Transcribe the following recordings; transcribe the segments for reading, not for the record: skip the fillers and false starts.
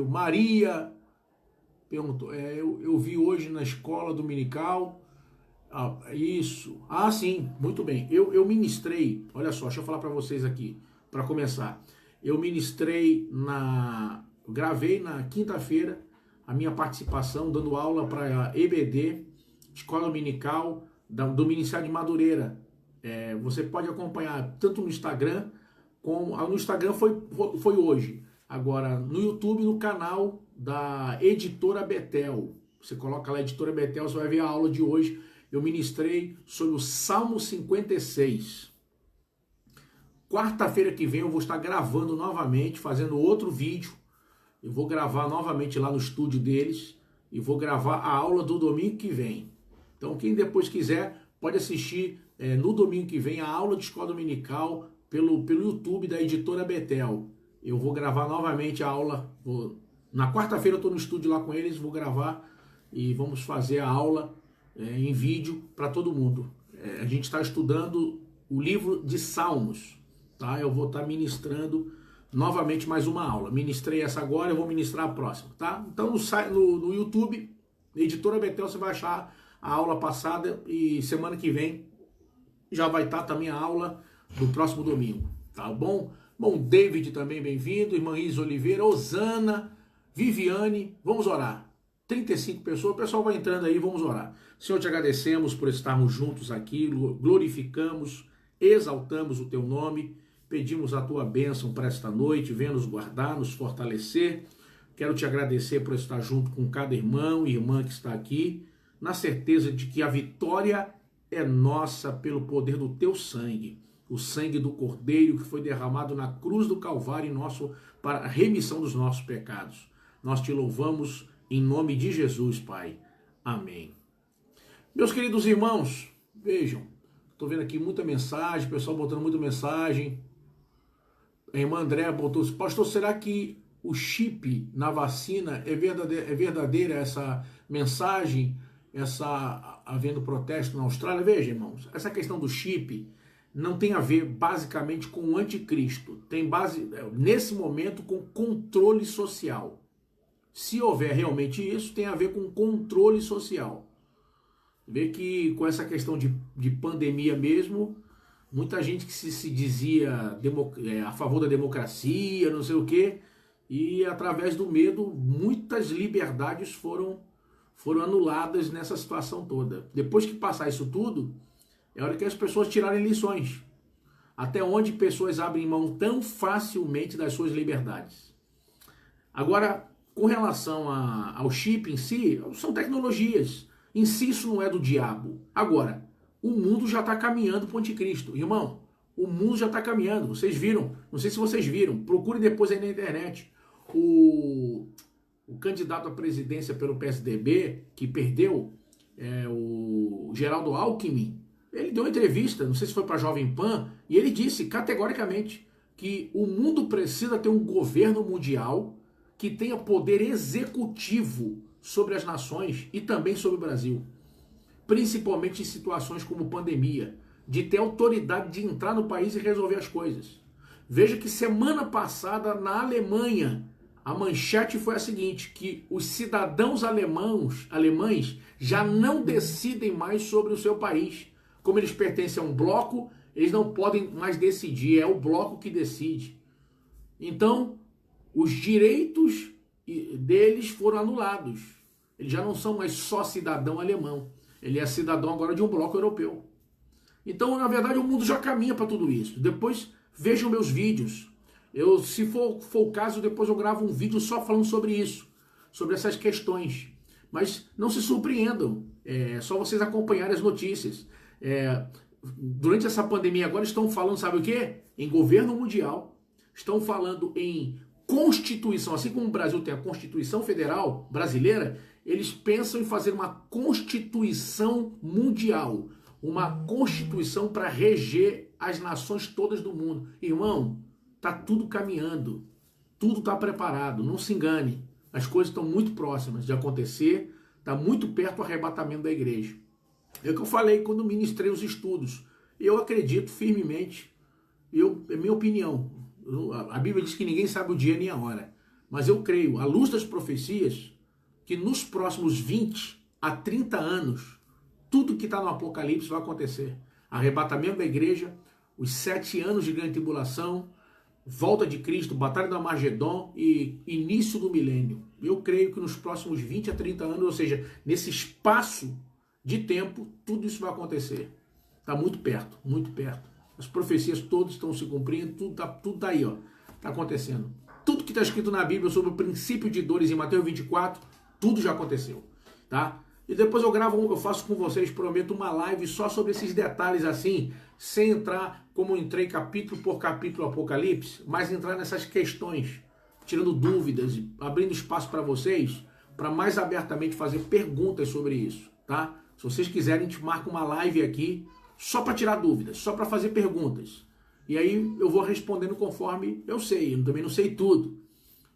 Maria perguntou, eu vi hoje na escola dominical. Isso. Sim, muito bem. Eu ministrei, olha só, deixa eu falar para vocês aqui, para começar. Eu ministrei gravei na quinta-feira a minha participação dando aula para a EBD, Escola Dominical do Ministério de Madureira. Você pode acompanhar tanto no Instagram, como no Instagram foi hoje. Agora, no YouTube, no canal da Editora Betel. Você coloca lá Editora Betel, você vai ver a aula de hoje. Eu ministrei sobre o Salmo 56. Quarta-feira que vem eu vou estar gravando novamente, fazendo outro vídeo. Eu vou gravar novamente lá no estúdio deles e vou gravar a aula do domingo que vem. Então quem depois quiser pode assistir no domingo que vem a aula de escola dominical pelo YouTube da Editora Betel. Eu vou gravar novamente a aula. Na quarta-feira eu estou no estúdio lá com eles, vou gravar e vamos fazer a aula em vídeo para todo mundo. A gente está estudando o livro de Salmos, tá? Eu vou estar ministrando novamente mais uma aula. Ministrei essa agora, eu vou ministrar a próxima, tá? Então no YouTube, Editora Betel, você vai achar a aula passada e semana que vem já vai estar também a aula do próximo domingo, tá bom? Bom, David também bem-vindo, irmã Isa Oliveira, Osana, Viviane, vamos orar. 35 pessoas, o pessoal vai entrando aí, vamos orar. Senhor, te agradecemos por estarmos juntos aqui, glorificamos, exaltamos o teu nome, pedimos a tua bênção para esta noite, venha nos guardar, nos fortalecer. Quero te agradecer por estar junto com cada irmão e irmã que está aqui, na certeza de que a vitória é nossa pelo poder do teu sangue, o sangue do Cordeiro que foi derramado na cruz do Calvário para a remissão dos nossos pecados. Nós te louvamos em nome de Jesus, Pai. Amém. Meus queridos irmãos, vejam, estou vendo aqui muita mensagem, o pessoal botando muita mensagem. A irmã Andréa botou, pastor, será que o chip na vacina é verdadeira essa mensagem, havendo protesto na Austrália? Veja, irmãos, essa questão do chip não tem a ver basicamente com o anticristo, tem base, nesse momento, com controle social. Se houver realmente isso, tem a ver com controle social. Vê que com essa questão de pandemia mesmo, muita gente que se dizia a favor da democracia, não sei o quê, e através do medo, muitas liberdades foram anuladas nessa situação toda. Depois que passar isso tudo, é hora que as pessoas tirarem lições. Até onde pessoas abrem mão tão facilmente das suas liberdades. Agora, com relação ao chip em si, são tecnologias. Em si isso não é do diabo. Agora, o mundo já está caminhando para o anticristo. Irmão, o mundo já está caminhando. Vocês viram, não sei se vocês viram, procure depois aí na internet. O candidato à presidência pelo PSDB, que perdeu, o Geraldo Alckmin, ele deu uma entrevista, não sei se foi para a Jovem Pan, e ele disse categoricamente que o mundo precisa ter um governo mundial que tenha poder executivo sobre as nações e também sobre o Brasil. Principalmente em situações como pandemia, de ter autoridade de entrar no país e resolver as coisas. Veja que semana passada na Alemanha, a manchete foi a seguinte, que os cidadãos alemães já não decidem mais sobre o seu país. Como eles pertencem a um bloco, eles não podem mais decidir, é o bloco que decide. Então, os direitos deles foram anulados. Eles já não são mais só cidadão alemão. Ele é cidadão agora de um bloco europeu. Então, na verdade, o mundo já caminha para tudo isso. Depois, vejam meus vídeos. Se for o caso, depois eu gravo um vídeo só falando sobre isso. Sobre essas questões. Mas não se surpreendam. É só vocês acompanharem as notícias. Durante essa pandemia agora estão falando, sabe o quê? Em governo mundial. Estão falando em Constituição, assim como o Brasil tem a Constituição Federal brasileira, eles pensam em fazer uma Constituição mundial, uma Constituição para reger as nações todas do mundo. Irmão, tá tudo caminhando, tudo está preparado, não se engane, as coisas estão muito próximas de acontecer, está muito perto do arrebatamento da igreja. É o que eu falei quando ministrei os estudos. Eu acredito firmemente, é minha opinião. A Bíblia diz que ninguém sabe o dia nem a hora. Mas eu creio, à luz das profecias, que nos próximos 20 a 30 anos, tudo que está no Apocalipse vai acontecer. Arrebatamento da igreja, os 7 anos de grande tribulação, volta de Cristo, batalha do Armagedon e início do milênio. Eu creio que nos próximos 20 a 30 anos, ou seja, nesse espaço de tempo, tudo isso vai acontecer. Está muito perto, muito perto. As profecias todas estão se cumprindo, tudo tá aí, ó. Está acontecendo. Tudo que está escrito na Bíblia sobre o princípio de dores em Mateus 24, tudo já aconteceu, tá? E depois eu faço com vocês, prometo, uma live só sobre esses detalhes assim, sem entrar como entrei capítulo por capítulo Apocalipse, mas entrar nessas questões, tirando dúvidas, abrindo espaço para vocês, para mais abertamente fazer perguntas sobre isso, tá? Se vocês quiserem, a gente marca uma live aqui, só para tirar dúvidas, só para fazer perguntas. E aí eu vou respondendo conforme eu sei, eu também não sei tudo.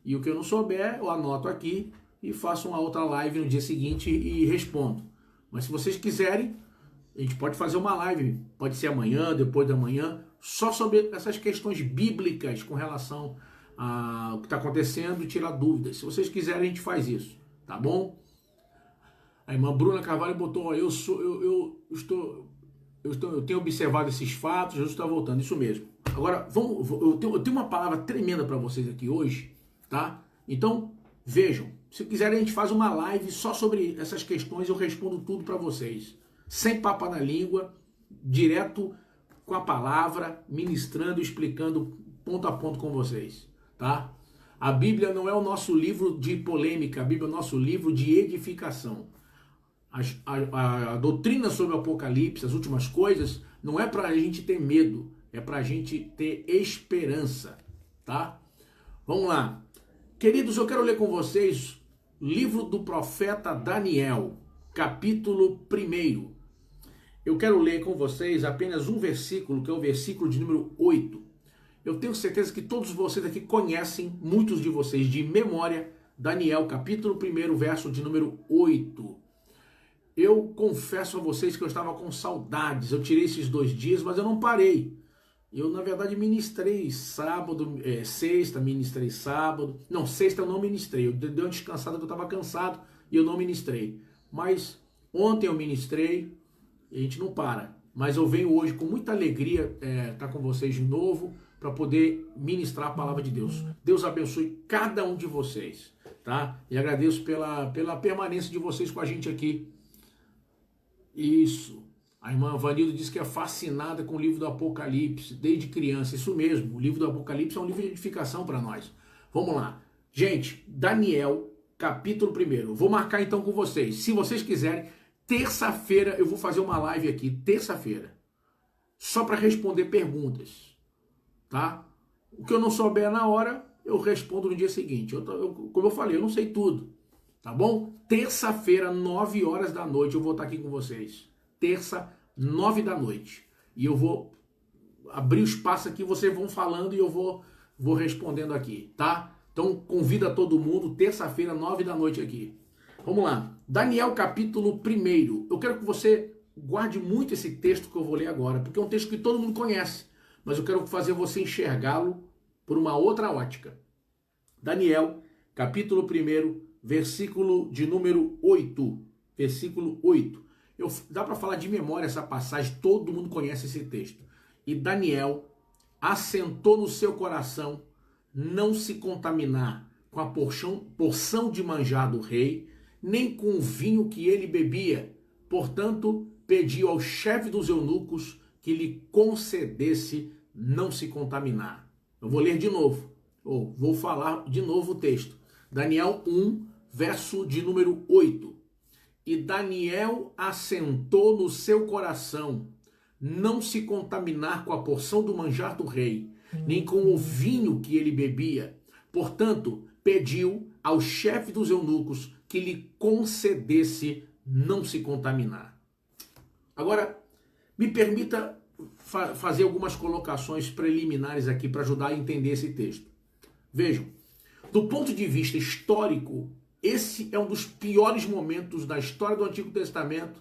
E o que eu não souber, eu anoto aqui e faço uma outra live no dia seguinte e respondo. Mas se vocês quiserem, a gente pode fazer uma live, pode ser amanhã, depois da manhã, só sobre essas questões bíblicas com relação ao que está acontecendo e tirar dúvidas. Se vocês quiserem, a gente faz isso, tá bom? A irmã Bruna Carvalho botou, eu tenho observado esses fatos, Jesus está voltando, isso mesmo. Agora, eu tenho uma palavra tremenda para vocês aqui hoje, tá? Então, vejam, se quiserem a gente faz uma live só sobre essas questões, eu respondo tudo para vocês. Sem papa na língua, direto com a palavra, ministrando, explicando ponto a ponto com vocês, tá? A Bíblia não é o nosso livro de polêmica, a Bíblia é o nosso livro de edificação. A doutrina sobre o Apocalipse, as últimas coisas, não é para a gente ter medo, é para a gente ter esperança, tá? Vamos lá. Queridos, eu quero ler com vocês livro do profeta Daniel, capítulo 1. Eu quero ler com vocês apenas um versículo, que é o versículo de número 8. Eu tenho certeza que todos vocês aqui conhecem, muitos de vocês de memória, Daniel, capítulo 1, verso de número 8. Eu confesso a vocês que eu estava com saudades. Eu tirei esses 2 dias, mas eu não parei. Eu, na verdade, ministrei sexta, ministrei sábado. Não, sexta eu não ministrei. Eu dei uma descansada que eu estava cansado e eu não ministrei. Mas ontem eu ministrei e a gente não para. Mas eu venho hoje com muita alegria estar com vocês de novo para poder ministrar a palavra de Deus. Deus abençoe cada um de vocês, tá? E agradeço pela permanência de vocês com a gente aqui. Isso. A irmã Vanildo disse que é fascinada com o livro do Apocalipse desde criança. Isso mesmo, o livro do Apocalipse é um livro de edificação para nós. Vamos lá. Gente, Daniel, capítulo 1. Vou marcar então com vocês. Se vocês quiserem, terça-feira eu vou fazer uma live aqui, terça-feira, só para responder perguntas, tá? O que eu não souber na hora, eu respondo no dia seguinte. Como eu falei, eu não sei tudo, tá bom? Terça-feira, 9 horas da noite, eu vou estar aqui com vocês. Terça, 9 da noite. E eu vou abrir o espaço aqui, vocês vão falando e eu vou respondendo aqui, tá? Então convida todo mundo, terça-feira, 9 da noite aqui. Vamos lá. Daniel, capítulo 1. Eu quero que você guarde muito esse texto que eu vou ler agora, porque é um texto que todo mundo conhece, mas eu quero fazer você enxergá-lo por uma outra ótica. Daniel, capítulo 1, versículo de número 8. Versículo 8. Dá para falar de memória essa passagem, todo mundo conhece esse texto. E Daniel assentou no seu coração não se contaminar com a porção de manjar do rei, nem com o vinho que ele bebia. Portanto, pediu ao chefe dos eunucos que lhe concedesse não se contaminar. Eu vou ler de novo, vou falar de novo o texto. Daniel 1, verso de número 8. E Daniel assentou no seu coração não se contaminar com a porção do manjar do rei, nem com o vinho que ele bebia. Portanto, pediu ao chefe dos eunucos que lhe concedesse não se contaminar. Agora, me permita fazer algumas colocações preliminares aqui para ajudar a entender esse texto. Vejam, do ponto de vista histórico, esse é um dos piores momentos da história do Antigo Testamento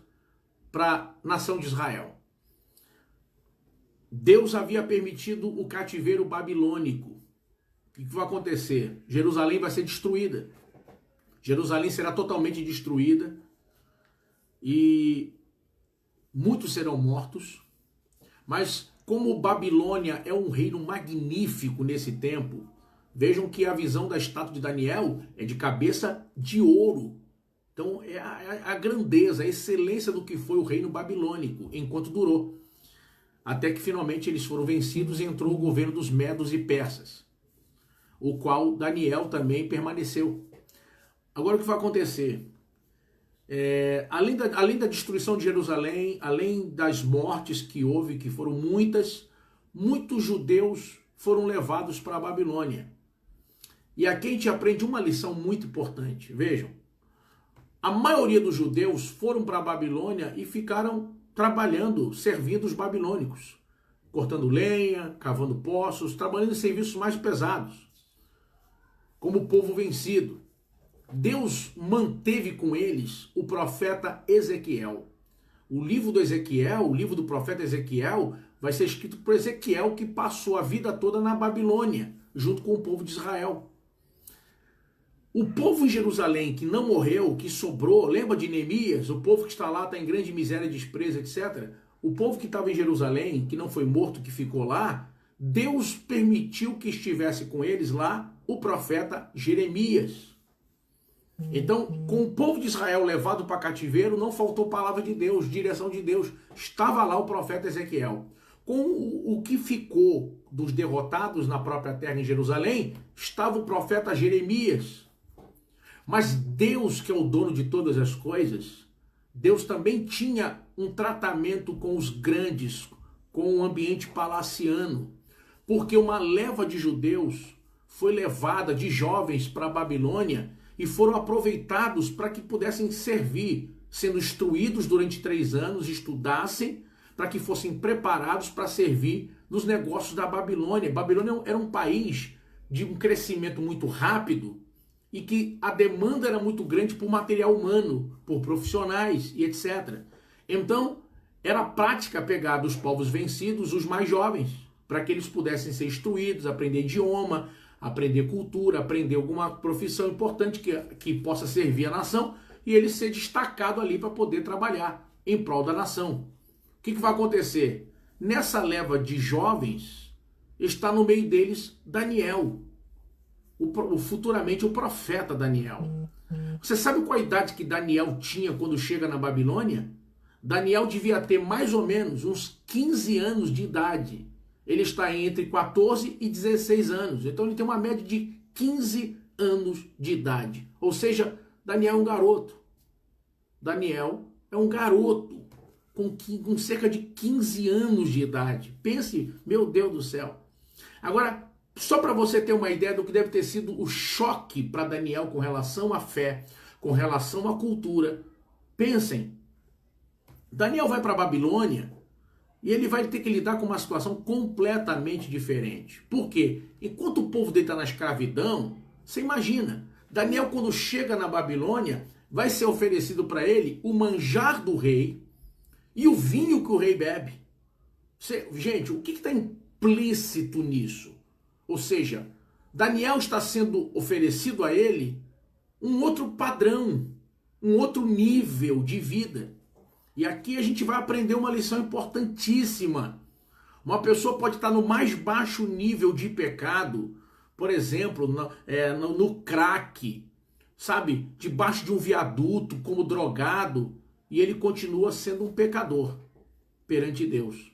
para a nação de Israel. Deus havia permitido o cativeiro babilônico. que vai acontecer? Jerusalém vai ser destruída. Jerusalém será totalmente destruída e muitos serão mortos. Mas como Babilônia é um reino magnífico nesse tempo, vejam que a visão da estátua de Daniel é de cabeça de ouro. Então é a grandeza, a excelência do que foi o reino babilônico, enquanto durou. Até que finalmente eles foram vencidos e entrou o governo dos medos e persas, o qual Daniel também permaneceu. Agora o que vai acontecer? Além da destruição de Jerusalém, além das mortes que houve, que foram muitos judeus foram levados para a Babilônia. E aqui a gente aprende uma lição muito importante. Vejam, a maioria dos judeus foram para a Babilônia e ficaram trabalhando, servindo os babilônicos, cortando lenha, cavando poços, trabalhando em serviços mais pesados, como povo vencido. Deus manteve com eles o profeta Ezequiel. O livro do Ezequiel, o livro do profeta Ezequiel, vai ser escrito por Ezequiel, que passou a vida toda na Babilônia, junto com o povo de Israel. O povo em Jerusalém que não morreu, que sobrou, lembra de Neemias? O povo que está lá está em grande miséria, desprezo, etc. O povo que estava em Jerusalém, que não foi morto, que ficou lá, Deus permitiu que estivesse com eles lá o profeta Jeremias. Então, com o povo de Israel levado para cativeiro, não faltou palavra de Deus, direção de Deus. Estava lá o profeta Ezequiel. Com o que ficou dos derrotados na própria terra em Jerusalém, estava o profeta Jeremias. Mas Deus, que é o dono de todas as coisas, Deus também tinha um tratamento com os grandes, com o ambiente palaciano. Porque uma leva de judeus foi levada, de jovens, para a Babilônia, e foram aproveitados para que pudessem servir, sendo instruídos durante 3 anos, estudassem, para que fossem preparados para servir nos negócios da Babilônia. Babilônia era um país de um crescimento muito rápido e que a demanda era muito grande por material humano, por profissionais e etc. Então, era prática pegar dos povos vencidos os mais jovens, para que eles pudessem ser instruídos, aprender idioma, aprender cultura, aprender alguma profissão importante que possa servir a nação e ele ser destacado ali para poder trabalhar em prol da nação. O que vai acontecer? Nessa leva de jovens está no meio deles Daniel, futuramente o profeta Daniel. Você sabe qual a idade que Daniel tinha quando chega na Babilônia? Daniel devia ter mais ou menos uns 15 anos de idade. Ele está entre 14 e 16 anos. Então ele tem uma média de 15 anos de idade. Ou seja, Daniel é um garoto. Daniel é um garoto com cerca de 15 anos de idade. Pense, meu Deus do céu. Agora, só para você ter uma ideia do que deve ter sido o choque para Daniel com relação à fé, com relação à cultura. Pensem, Daniel vai para a Babilônia e ele vai ter que lidar com uma situação completamente diferente. Por quê? Enquanto o povo dele está na escravidão, você imagina, Daniel quando chega na Babilônia, vai ser oferecido para ele o manjar do rei e o vinho que o rei bebe. Gente, o que está implícito nisso? Ou seja, Daniel está sendo oferecido a ele um outro padrão, um outro nível de vida. E aqui a gente vai aprender uma lição importantíssima. Uma pessoa pode estar no mais baixo nível de pecado, por exemplo, no crack, sabe? Debaixo de um viaduto, como drogado, e ele continua sendo um pecador perante Deus.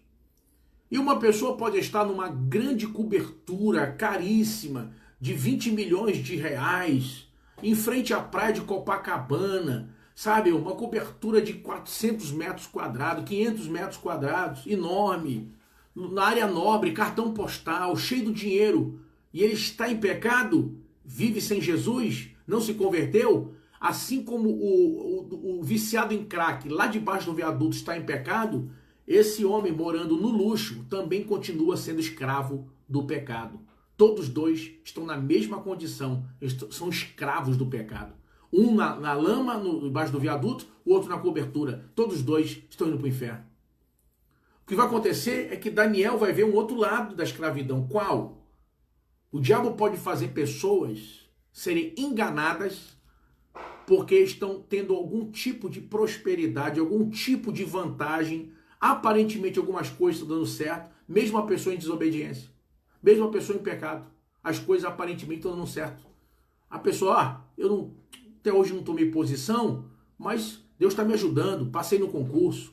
E uma pessoa pode estar numa grande cobertura caríssima de 20 milhões de reais, em frente à praia de Copacabana, sabe, uma cobertura de 400 metros quadrados, 500 metros quadrados, enorme, na área nobre, cartão postal, cheio do dinheiro, e ele está em pecado, vive sem Jesus, não se converteu, assim como o viciado em crack, lá debaixo do viaduto, está em pecado, esse homem morando no luxo também continua sendo escravo do pecado. Todos dois estão na mesma condição, são escravos do pecado. Um na lama, debaixo do viaduto, o outro na cobertura. Todos dois estão indo para o inferno. O que vai acontecer é que Daniel vai ver um outro lado da escravidão. Qual? O diabo pode fazer pessoas serem enganadas porque estão tendo algum tipo de prosperidade, algum tipo de vantagem, aparentemente algumas coisas estão dando certo, mesmo a pessoa em desobediência, mesmo a pessoa em pecado, as coisas aparentemente estão dando certo. A pessoa, eu não, até hoje não tomei posição, mas Deus está me ajudando, passei no concurso.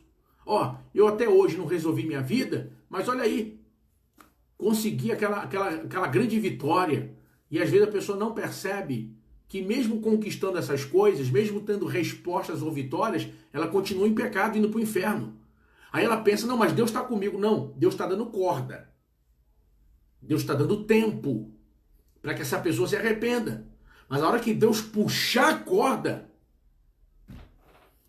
Eu até hoje não resolvi minha vida, mas olha aí, consegui aquela grande vitória. E às vezes a pessoa não percebe que mesmo conquistando essas coisas, mesmo tendo respostas ou vitórias, ela continua em pecado, indo para o inferno. Aí ela pensa, não, mas Deus está comigo. Não, Deus está dando corda. Deus está dando tempo para que essa pessoa se arrependa. Mas a hora que Deus puxar a corda,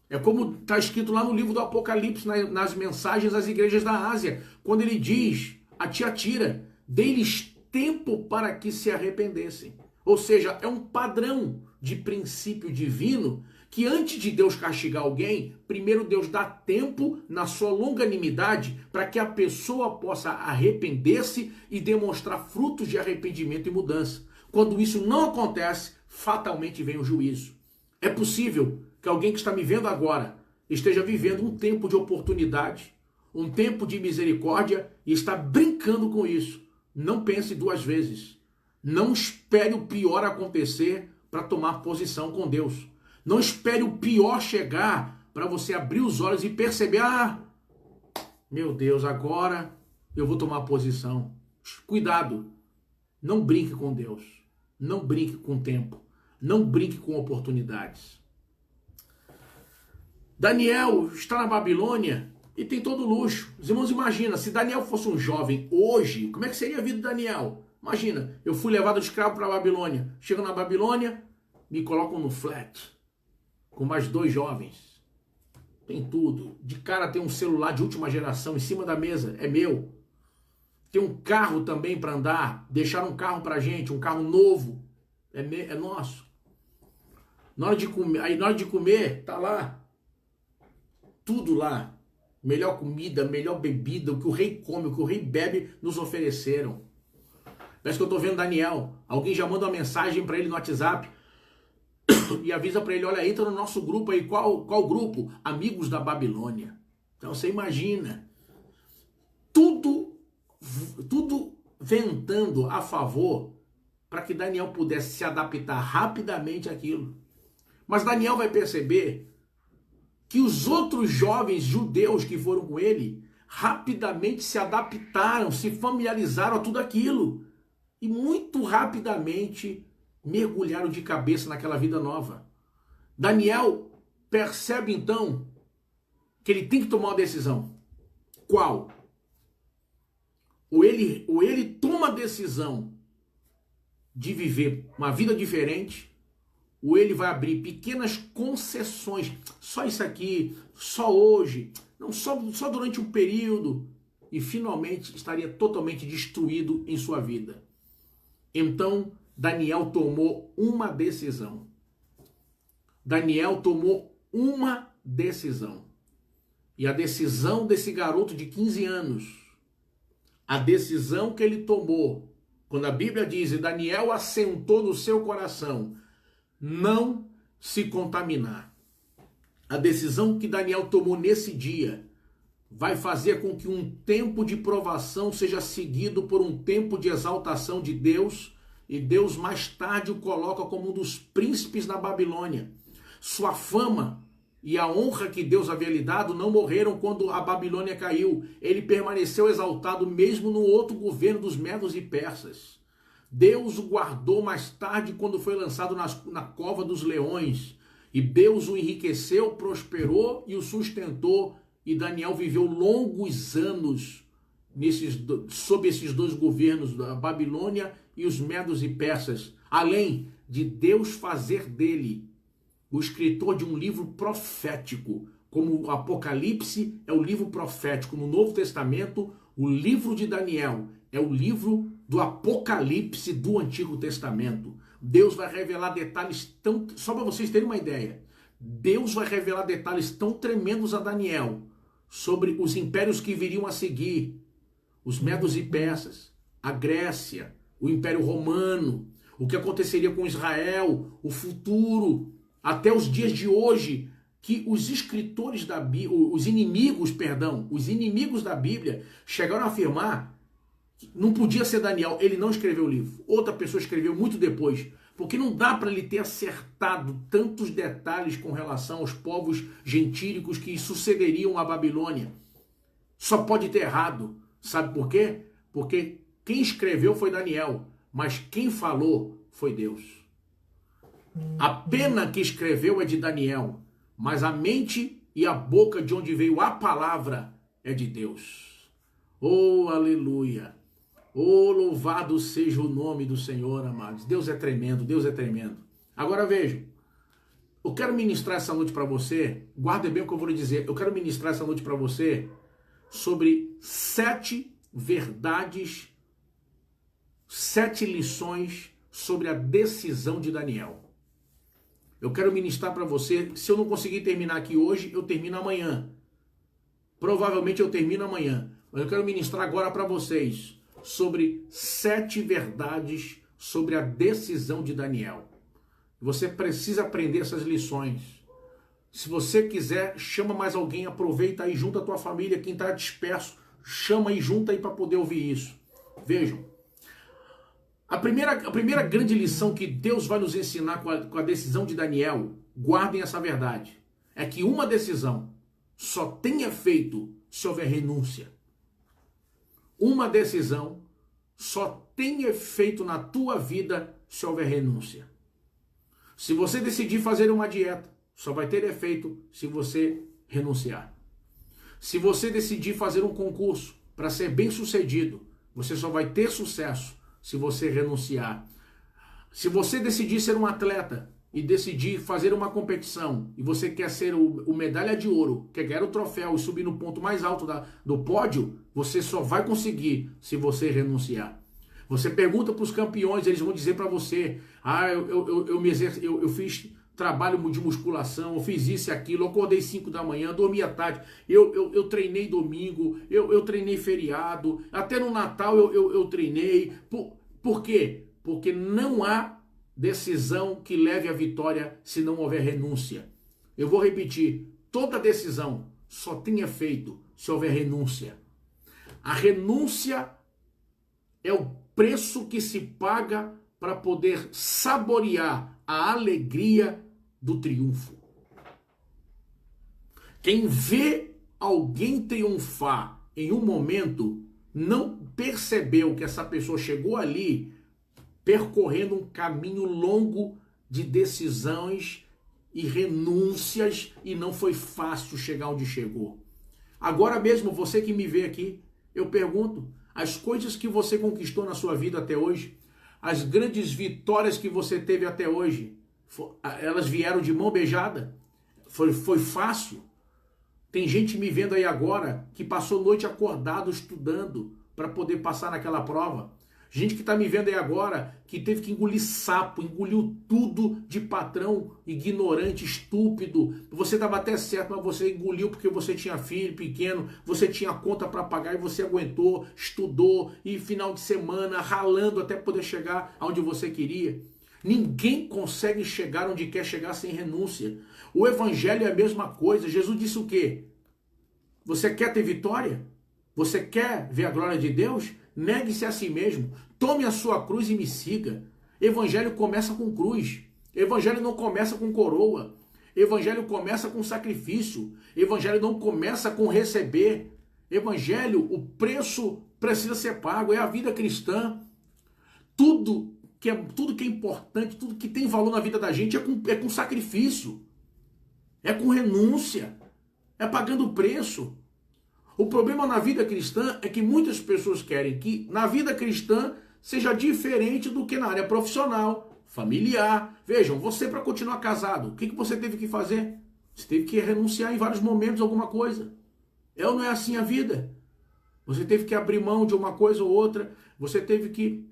é como está escrito lá no livro do Apocalipse, nas mensagens às igrejas da Ásia, quando ele diz a Tiatira, dê-lhes tempo para que se arrependessem. Ou seja, é um padrão de princípio divino que antes de Deus castigar alguém, primeiro Deus dá tempo na sua longanimidade para que a pessoa possa arrepender-se e demonstrar frutos de arrependimento e mudança. Quando isso não acontece, fatalmente vem o juízo. É possível que alguém que está me vendo agora esteja vivendo um tempo de oportunidade, um tempo de misericórdia e está brincando com isso. Não pense duas vezes. Não espere o pior acontecer para tomar posição com Deus. Não espere o pior chegar para você abrir os olhos e perceber, meu Deus, agora eu vou tomar posição. Cuidado, não brinque com Deus. Não brinque com o tempo. Não brinque com oportunidades. Daniel está na Babilônia e tem todo luxo. Os irmãos, imagina, se Daniel fosse um jovem hoje, como é que seria a vida de Daniel? Imagina, eu fui levado escravo para a Babilônia. Chego na Babilônia, me colocam no flat, com mais 2 jovens. Tem tudo. De cara tem um celular de última geração em cima da mesa, é meu. Tem um carro também para andar, deixaram um carro para gente, um carro novo, é nosso. Na hora de comer, tá lá. Tudo lá. Melhor comida, melhor bebida, o que o rei come, o que o rei bebe, nos ofereceram. Parece que eu estou vendo Daniel. Alguém já manda uma mensagem para ele no WhatsApp e avisa para ele, olha, entra no nosso grupo aí. Qual grupo? Amigos da Babilônia. Então você imagina. Tudo ventando a favor para que Daniel pudesse se adaptar rapidamente àquilo. Mas Daniel vai perceber que os outros jovens judeus que foram com ele rapidamente se adaptaram, se familiarizaram a tudo aquilo. E muito rapidamente mergulharam de cabeça naquela vida nova. Daniel percebe então que ele tem que tomar uma decisão. Qual? Ou ele toma a decisão de viver uma vida diferente, ou ele vai abrir pequenas concessões, só isso aqui, só hoje, não só durante um período, e finalmente estaria totalmente destruído em sua vida. Então, Daniel tomou uma decisão. Daniel tomou uma decisão. E a decisão desse garoto de 15 anos, a decisão que ele tomou, quando a Bíblia diz, Daniel assentou no seu coração, não se contaminar. A decisão que Daniel tomou nesse dia vai fazer com que um tempo de provação seja seguido por um tempo de exaltação de Deus, e Deus mais tarde o coloca como um dos príncipes na Babilônia. Sua fama e a honra que Deus havia lhe dado não morreram quando a Babilônia caiu. Ele permaneceu exaltado mesmo no outro governo dos Medos e Persas. Deus o guardou mais tarde quando foi lançado na cova dos leões. E Deus o enriqueceu, prosperou e o sustentou. E Daniel viveu longos anos sob esses 2 governos, da Babilônia e os Medos e Persas. Além de Deus fazer dele o escritor de um livro profético, como o Apocalipse é o livro profético. No Novo Testamento, o livro de Daniel é o livro do Apocalipse do Antigo Testamento. Deus vai revelar detalhes só para vocês terem uma ideia, Deus vai revelar detalhes tão tremendos a Daniel sobre os impérios que viriam a seguir, os Medos e Persas, a Grécia, o Império Romano, o que aconteceria com Israel, o futuro, até os dias de hoje, que os escritores da Bíblia, os inimigos da Bíblia chegaram a afirmar que não podia ser Daniel, ele não escreveu o livro, outra pessoa escreveu muito depois, porque não dá para ele ter acertado tantos detalhes com relação aos povos gentílicos que sucederiam à Babilônia. Só pode ter errado. Sabe por quê? Porque quem escreveu foi Daniel, mas quem falou foi Deus. A pena que escreveu é de Daniel, mas a mente e a boca de onde veio a palavra é de Deus. Oh, aleluia! Oh, louvado seja o nome do Senhor, amados. Deus é tremendo, Deus é tremendo. Agora vejam, eu quero ministrar essa noite para você, guarda bem o que eu vou lhe dizer, eu quero ministrar essa noite para você sobre 7 verdades, 7 lições sobre a decisão de Daniel. Eu quero ministrar para você, se eu não conseguir terminar aqui hoje, eu termino amanhã. Provavelmente eu termino amanhã, mas eu quero ministrar agora para vocês sobre 7 verdades sobre a decisão de Daniel. Você precisa aprender essas lições. Se você quiser, chama mais alguém, aproveita aí, junta a tua família, quem está disperso, chama e junta aí para poder ouvir isso. Vejam, a primeira grande lição que Deus vai nos ensinar com a decisão de Daniel, guardem essa verdade, é que uma decisão só tem efeito se houver renúncia. Uma decisão só tem efeito na tua vida se houver renúncia. Se você decidir fazer uma dieta, só vai ter efeito se você renunciar. Se você decidir fazer um concurso para ser bem sucedido, você só vai ter sucesso se você renunciar. Se você decidir ser um atleta e decidir fazer uma competição e você quer ser o medalha de ouro, quer ganhar o troféu e subir no ponto mais alto do pódio, você só vai conseguir se você renunciar. Você pergunta para os campeões, eles vão dizer para você, eu fiz trabalho de musculação, eu fiz isso e aquilo, eu acordei 5 da manhã, dormi à tarde, eu treinei domingo, eu treinei feriado, até no Natal eu treinei. Por quê? Porque não há decisão que leve à vitória se não houver renúncia. Eu vou repetir, toda decisão só tem efeito se houver renúncia. A renúncia é o preço que se paga para poder saborear a alegria do triunfo. Quem vê alguém triunfar em um momento não percebeu que essa pessoa chegou ali percorrendo um caminho longo de decisões e renúncias e não foi fácil chegar onde chegou. Agora mesmo, você que me vê aqui, eu pergunto, as coisas que você conquistou na sua vida até hoje, as grandes vitórias que você teve até hoje, elas vieram de mão beijada? Foi fácil? Tem gente me vendo aí agora que passou noite acordado estudando para poder passar naquela prova. Gente que está me vendo aí agora que teve que engolir sapo, engoliu tudo de patrão ignorante, estúpido. Você estava até certo, mas você engoliu porque você tinha filho pequeno, você tinha conta para pagar e você aguentou, estudou e final de semana ralando até poder chegar aonde você queria. Ninguém consegue chegar onde quer chegar sem renúncia. O evangelho é a mesma coisa. Jesus disse o quê? Você quer ter vitória? Você quer ver a glória de Deus? Negue-se a si mesmo, tome a sua cruz e me siga. Evangelho começa com cruz. Evangelho não começa com coroa. Evangelho começa com sacrifício. Evangelho não começa com receber. Evangelho, o preço precisa ser pago, é a vida cristã. Tudo que é importante, tudo que tem valor na vida da gente é com sacrifício. É com renúncia. É pagando o preço. O problema na vida cristã é que muitas pessoas querem que na vida cristã seja diferente do que na área profissional, familiar. Vejam, você para continuar casado, o que você teve que fazer? Você teve que renunciar em vários momentos a alguma coisa. É ou não é assim a vida? Você teve que abrir mão de uma coisa ou outra, você teve que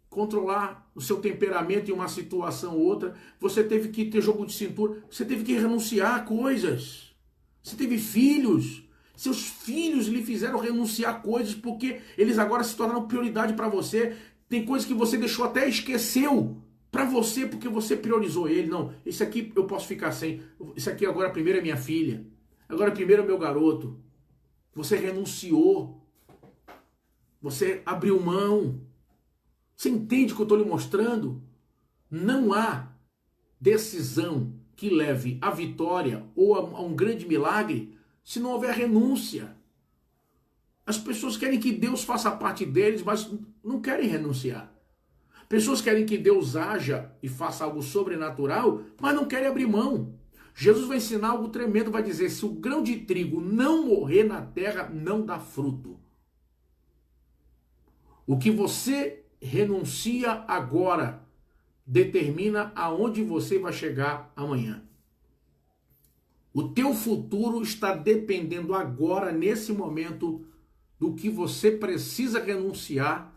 controlar o seu temperamento em uma situação ou outra, você teve que ter jogo de cintura, você teve que renunciar a coisas. Você teve filhos. Seus filhos lhe fizeram renunciar a coisas porque eles agora se tornaram prioridade para você. Tem coisas que você deixou até esqueceu para você porque você priorizou ele. Não, esse aqui eu posso ficar sem. Esse aqui agora primeiro é minha filha. Agora primeiro é meu garoto. Você renunciou. Você abriu mão. Você entende o que eu estou lhe mostrando? Não há decisão que leve à vitória ou a um grande milagre se não houver renúncia. As pessoas querem que Deus faça parte deles, mas não querem renunciar. Pessoas querem que Deus haja e faça algo sobrenatural, mas não querem abrir mão. Jesus vai ensinar algo tremendo, vai dizer, se o grão de trigo não morrer na terra, não dá fruto. O que você renuncia agora determina aonde você vai chegar amanhã. O teu futuro está dependendo agora, nesse momento, do que você precisa renunciar,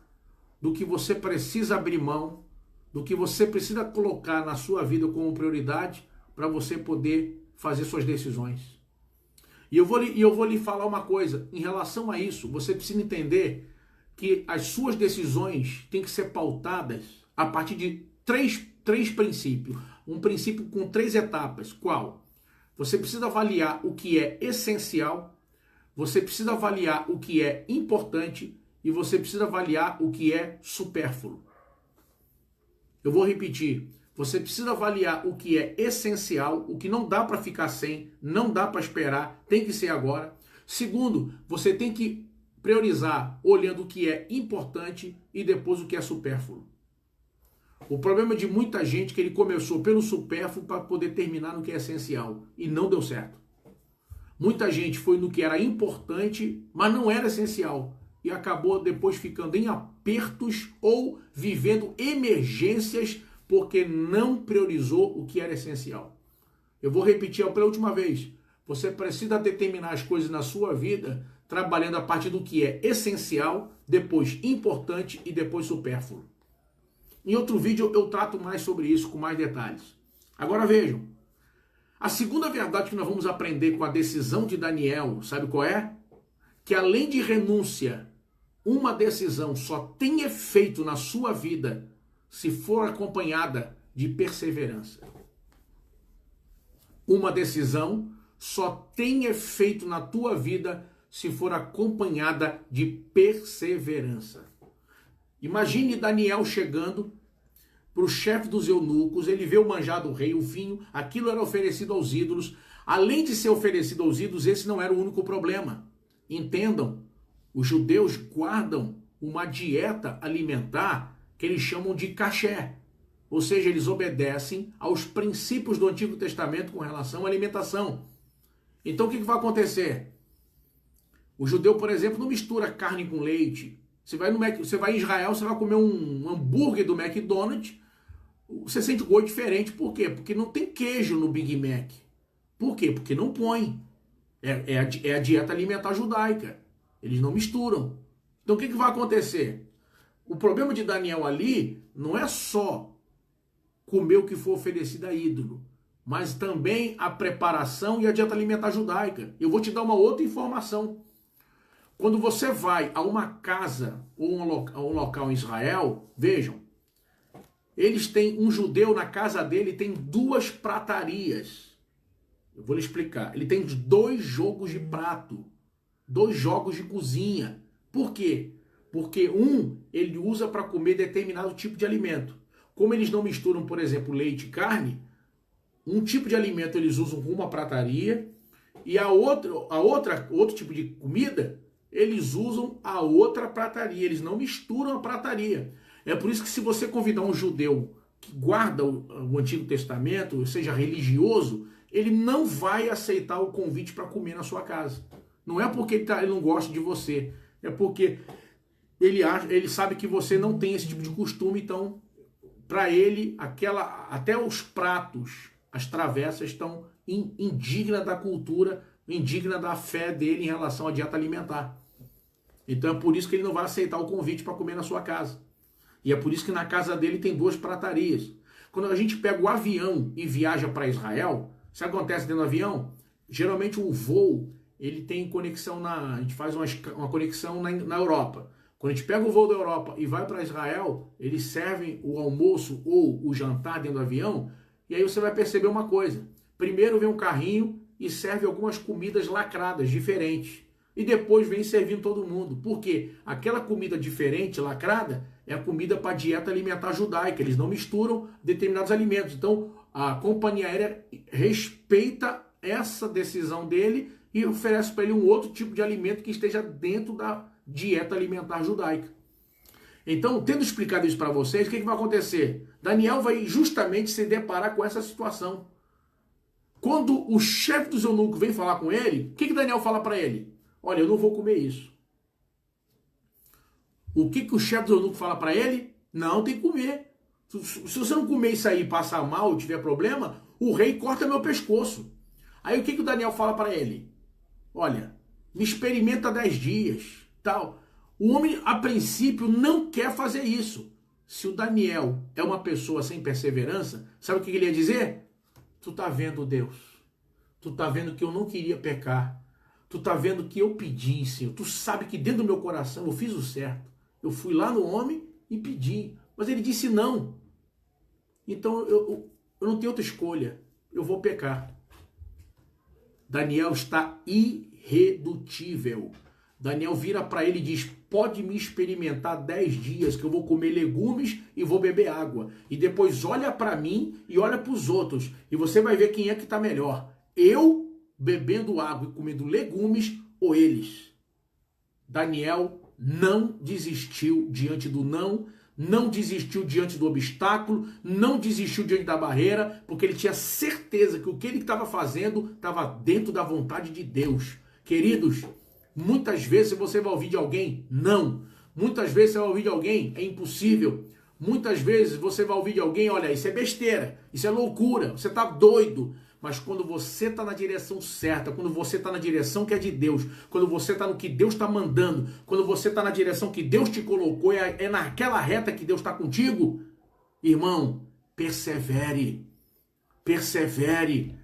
do que você precisa abrir mão, do que você precisa colocar na sua vida como prioridade para você poder fazer suas decisões. E eu vou lhe falar uma coisa, em relação a isso, você precisa entender que as suas decisões têm que ser pautadas a partir de três princípios. Um princípio com 3 etapas. Qual? Você precisa avaliar o que é essencial, você precisa avaliar o que é importante e você precisa avaliar o que é supérfluo. Eu vou repetir. Você precisa avaliar o que é essencial, o que não dá para ficar sem, não dá para esperar, tem que ser agora. Segundo, você tem que priorizar olhando o que é importante e depois o que é supérfluo. O problema de muita gente é que ele começou pelo supérfluo para poder terminar no que é essencial e não deu certo. Muita gente foi no que era importante, mas não era essencial e acabou depois ficando em apertos ou vivendo emergências porque não priorizou o que era essencial. Eu vou repetir pela última vez. Você precisa determinar as coisas na sua vida trabalhando a partir do que é essencial, depois importante e depois supérfluo. Em outro vídeo eu trato mais sobre isso com mais detalhes. Agora vejam, a segunda verdade que nós vamos aprender com a decisão de Daniel, sabe qual é? Que além de renúncia, uma decisão só tem efeito na sua vida se for acompanhada de perseverança. Uma decisão só tem efeito na tua vida se for acompanhada de perseverança. Imagine Daniel chegando para o chefe dos eunucos, ele vê o manjar do rei, o vinho, aquilo era oferecido aos ídolos. Além de ser oferecido aos ídolos, esse não era o único problema. Entendam, os judeus guardam uma dieta alimentar que eles chamam de caché. Ou seja, eles obedecem aos princípios do Antigo Testamento com relação à alimentação. Então o que vai acontecer? O judeu, por exemplo, não mistura carne com leite. Você vai em Israel, você vai comer um hambúrguer do McDonald's, você sente um gosto diferente. Por quê? Porque não tem queijo no Big Mac. Por quê? Porque não põe. É a dieta alimentar judaica. Eles não misturam. Então o que vai acontecer? O problema de Daniel ali não é só comer o que for oferecido a ídolo, mas também a preparação e a dieta alimentar judaica. Eu vou te dar uma outra informação. Quando você vai a uma casa ou a um local em Israel, vejam, eles têm um judeu na casa dele, tem 2 pratarias. Eu vou lhe explicar. Ele tem 2 jogos de prato, 2 jogos de cozinha. Por quê? Porque ele usa para comer determinado tipo de alimento. Como eles não misturam, por exemplo, leite e carne, um tipo de alimento eles usam com uma prataria e outro tipo de comida eles usam a outra prataria. Eles não misturam a prataria. É por isso que se você convidar um judeu que guarda o Antigo Testamento, ou seja, religioso, ele não vai aceitar o convite para comer na sua casa. Não é porque ele não gosta de você, é porque ele sabe que você não tem esse tipo de costume, então para ele até os pratos, as travessas estão indignas da cultura, indigna da fé dele em relação à dieta alimentar. Então é por isso que ele não vai aceitar o convite para comer na sua casa. E é por isso que na casa dele tem 2 pratarias. Quando a gente pega o avião e viaja para Israel, sabe o que acontece dentro do avião? Geralmente o voo, ele tem conexão a gente faz uma conexão na Europa. Quando a gente pega o voo da Europa e vai para Israel, eles servem o almoço ou o jantar dentro do avião, e aí você vai perceber uma coisa. Primeiro vem um carrinho e serve algumas comidas lacradas, diferentes. E depois vem servindo todo mundo. Por quê? Aquela comida diferente, lacrada, é a comida para a dieta alimentar judaica. Eles não misturam determinados alimentos. Então, a companhia aérea respeita essa decisão dele e oferece para ele um outro tipo de alimento que esteja dentro da dieta alimentar judaica. Então, tendo explicado isso para vocês, o que vai acontecer? Daniel vai justamente se deparar com essa situação. Quando o chefe dos eunucos vem falar com ele, o que Daniel fala para ele? Olha, eu não vou comer isso. O que o chefe dos eunucos fala para ele? Não, tem que comer. Se você não comer isso aí e passar mal, tiver problema, o rei corta meu pescoço. Aí o que o Daniel fala para ele? Olha, me experimenta 10 dias, tal. O homem, a princípio, não quer fazer isso. Se o Daniel é uma pessoa sem perseverança, sabe o que ele ia dizer? Tu tá vendo, Deus? Tu tá vendo que eu não queria pecar. Tu tá vendo que eu pedi, Senhor. Tu sabe que dentro do meu coração eu fiz o certo. Eu fui lá no homem e pedi. Mas ele disse não. Então eu não tenho outra escolha. Eu vou pecar. Daniel está irredutível. Daniel vira para ele e diz, pode me experimentar 10 dias que eu vou comer legumes e vou beber água. E depois olha para mim e olha para os outros. E você vai ver quem é que está melhor. Eu bebendo água e comendo legumes ou eles. Daniel não desistiu diante do não desistiu diante do obstáculo, não desistiu diante da barreira, porque ele tinha certeza que o que ele estava fazendo estava dentro da vontade de Deus. Queridos, muitas vezes você vai ouvir de alguém, não. Muitas vezes você vai ouvir de alguém, é impossível. Muitas vezes você vai ouvir de alguém, olha, isso é besteira, isso é loucura, você está doido. Mas quando você está na direção certa, quando você está na direção que é de Deus, quando você está no que Deus está mandando, quando você está na direção que Deus te colocou, é naquela reta que Deus está contigo, irmão, persevere, persevere.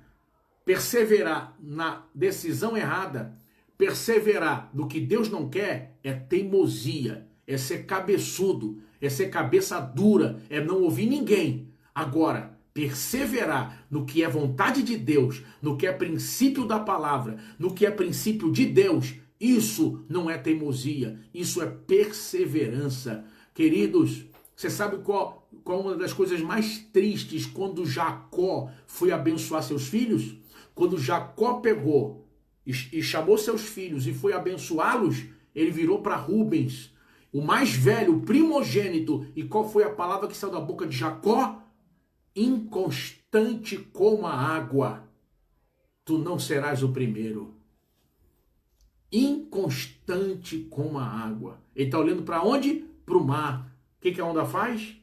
Perseverar na decisão errada, perseverar no que Deus não quer, é teimosia, é ser cabeçudo, é ser cabeça dura, é não ouvir ninguém. Agora, perseverar no que é vontade de Deus, no que é princípio da palavra, no que é princípio de Deus, isso não é teimosia, isso é perseverança. Queridos, você sabe qual é uma das coisas mais tristes quando Jacó foi abençoar seus filhos? Quando Jacó pegou e chamou seus filhos e foi abençoá-los, ele virou para Rubens, o mais velho, o primogênito, e qual foi a palavra que saiu da boca de Jacó? Inconstante como a água, tu não serás o primeiro. Inconstante como a água. Ele está olhando para onde? Para o mar. O que a onda faz?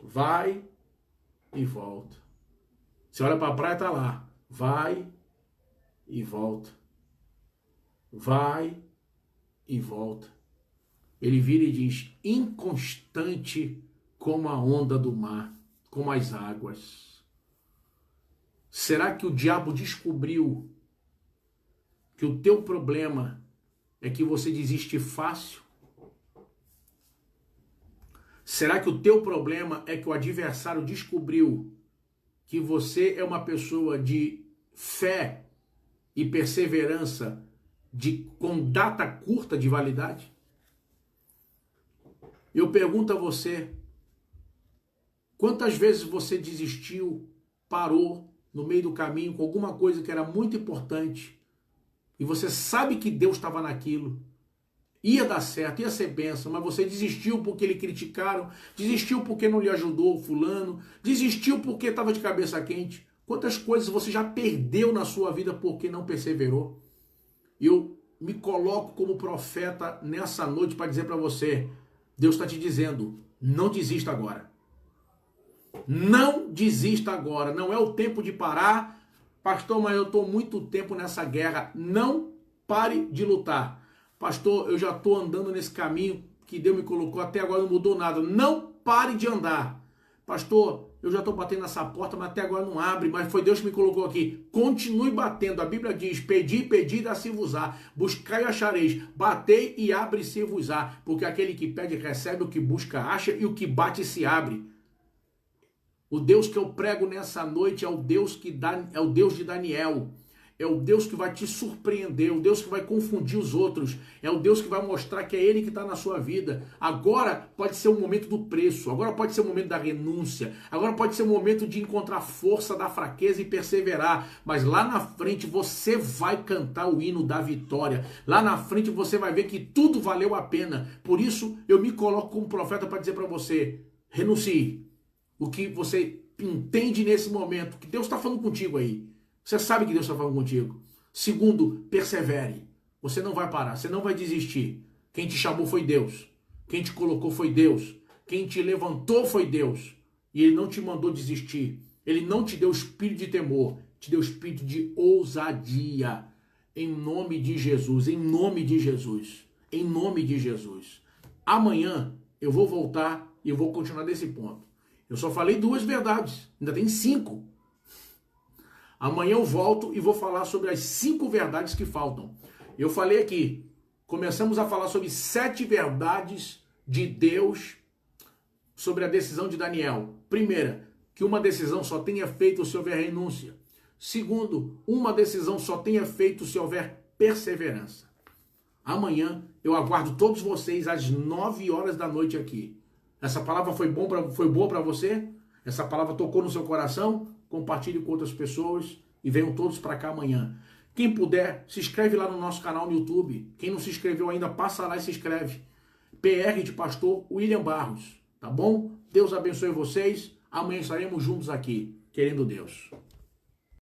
Vai e volta. Você olha para a praia, está lá. Vai e volta. Vai e volta. Ele vira e diz, inconstante como a onda do mar, como as águas. Será que o diabo descobriu que o teu problema é que você desiste fácil? Será que o teu problema é que o adversário descobriu que você é uma pessoa de fé e perseverança com data curta de validade? Eu pergunto a você, quantas vezes você desistiu, parou no meio do caminho com alguma coisa que era muito importante e você sabe que Deus estava naquilo, ia dar certo, ia ser bênção, mas você desistiu porque lhe criticaram, desistiu porque não lhe ajudou fulano, desistiu porque estava de cabeça quente. Quantas coisas você já perdeu na sua vida porque não perseverou? Eu me coloco como profeta nessa noite para dizer para você, Deus está te dizendo, não desista agora. Não desista agora, não é o tempo de parar. Pastor, mas eu estou muito tempo nessa guerra. Não pare de lutar. Pastor, eu já estou andando nesse caminho que Deus me colocou, até agora não mudou nada. Não pare de andar. Pastor, eu já estou batendo nessa porta, mas até agora não abre, mas foi Deus que me colocou aqui. Continue batendo, a Bíblia diz, pedi, dá-se-vos-á, buscai e achareis, batei e abre-se-vos-á, porque aquele que pede recebe, o que busca acha e o que bate se abre. O Deus que eu prego nessa noite é o Deus é o Deus de Daniel. É o Deus que vai te surpreender, é o Deus que vai confundir os outros, é o Deus que vai mostrar que é Ele que está na sua vida. Agora pode ser o momento do preço, agora pode ser o momento da renúncia, agora pode ser o momento de encontrar força da fraqueza e perseverar, mas lá na frente você vai cantar o hino da vitória, lá na frente você vai ver que tudo valeu a pena. Por isso eu me coloco como profeta para dizer para você, renuncie. O que você entende nesse momento, que Deus está falando contigo aí. Você sabe que Deus está falando contigo. Segundo, persevere. Você não vai parar, você não vai desistir. Quem te chamou foi Deus. Quem te colocou foi Deus. Quem te levantou foi Deus. E Ele não te mandou desistir. Ele não te deu espírito de temor, te deu espírito de ousadia. Em nome de Jesus, em nome de Jesus, em nome de Jesus. Amanhã eu vou voltar e eu vou continuar desse ponto. Eu só falei 2 verdades, ainda tem 5. Amanhã eu volto e vou falar sobre as 5 verdades que faltam. Eu falei aqui, começamos a falar sobre 7 verdades de Deus sobre a decisão de Daniel. Primeira, que uma decisão só tenha feito se houver renúncia. Segundo, uma decisão só tenha feito se houver perseverança. Amanhã eu aguardo todos vocês às 9 horas da noite aqui. Essa palavra foi boa para você? Essa palavra tocou no seu coração? Compartilhe com outras pessoas e venham todos para cá amanhã. Quem puder, se inscreve lá no nosso canal no YouTube. Quem não se inscreveu ainda, passa lá e se inscreve. PR de Pastor William Barros. Tá bom? Deus abençoe vocês. Amanhã estaremos juntos aqui, querendo Deus.